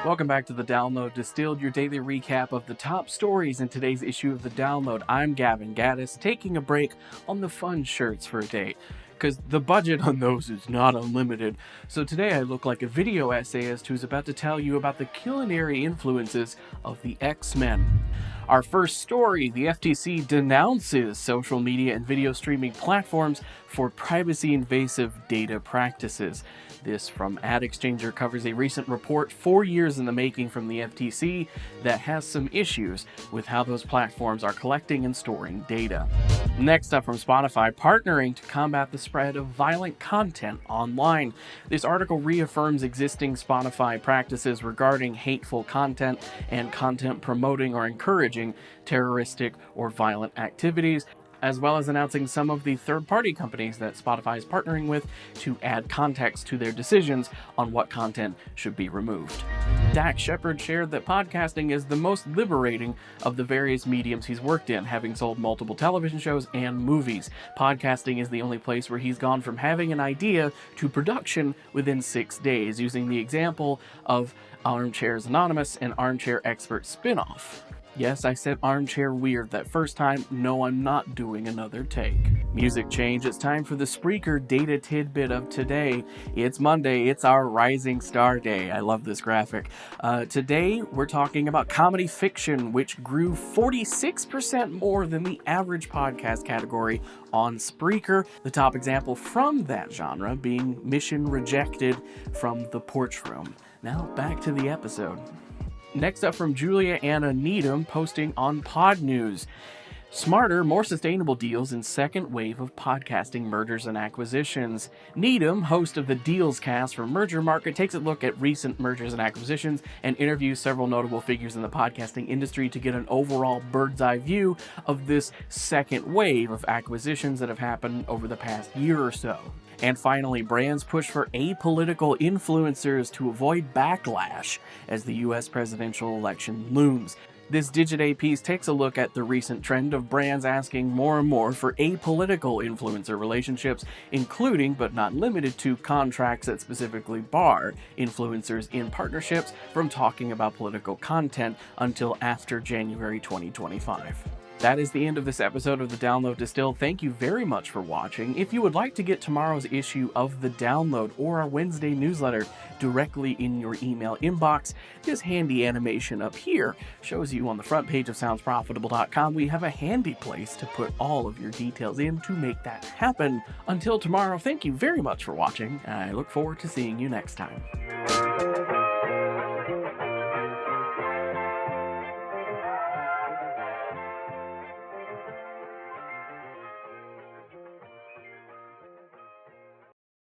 Welcome back to the Download Distilled, your daily recap of the top stories in today's issue of the Download. I'm Gavin Gaddis, taking a break on the fun shirts for a day, because the budget on those is not unlimited. So today I look like a video essayist who's about to tell you about the culinary influences of the X-Men. Our first story, the FTC denounces social media and video streaming platforms for privacy-invasive data practices. This from Ad Exchanger covers a recent report 4 years in the making from the FTC that has some issues with how those platforms are collecting and storing data. Next up from Spotify, partnering to combat the spread of violent content online. This article reaffirms existing Spotify practices regarding hateful content and content promoting or encouraging terroristic or violent activities, as well as announcing some of the third-party companies that Spotify is partnering with to add context to their decisions on what content should be removed. Dax Sheperd shared that podcasting is the most liberating of the various mediums he's worked in, having sold multiple television shows and movies. Podcasting is the only place where he's gone from having an idea to production within 6 days, using the example of Armchair's Anonymous and Armchair Experts spin-off. Yes, I said armchair weird that first time. No, I'm not doing another take. Music change. It's time for the Spreaker data tidbit of today. It's Monday. It's our Rising Star Day. I love this graphic. Today, we're talking about comedy fiction, which grew 46% more than the average podcast category on Spreaker. The top example from that genre being Mission Rejected from the Porch Room. Now, back to the episode. Next up from Julia Anna Needham, posting on Podnews. Smarter, more sustainable deals in second wave of podcasting mergers and acquisitions. Needham, host of the Deals Cast for Merger Market, takes a look at recent mergers and acquisitions and interviews several notable figures in the podcasting industry to get an overall bird's eye view of this second wave of acquisitions that have happened over the past year or so. And finally, brands push for apolitical influencers to avoid backlash as the U.S. presidential election looms. This Digiday piece takes a look at the recent trend of brands asking more and more for apolitical influencer relationships, including but not limited to contracts that specifically bar influencers in partnerships from talking about political content until after January 2025. That is the end of this episode of the Download Distilled. Thank you very much for watching. If you would like to get tomorrow's issue of the Download or our Wednesday newsletter directly in your email inbox, this handy animation up here shows you on the front page of soundsprofitable.com. We have a handy place to put all of your details in to make that happen. Until tomorrow, thank you very much for watching, and I look forward to seeing you next time.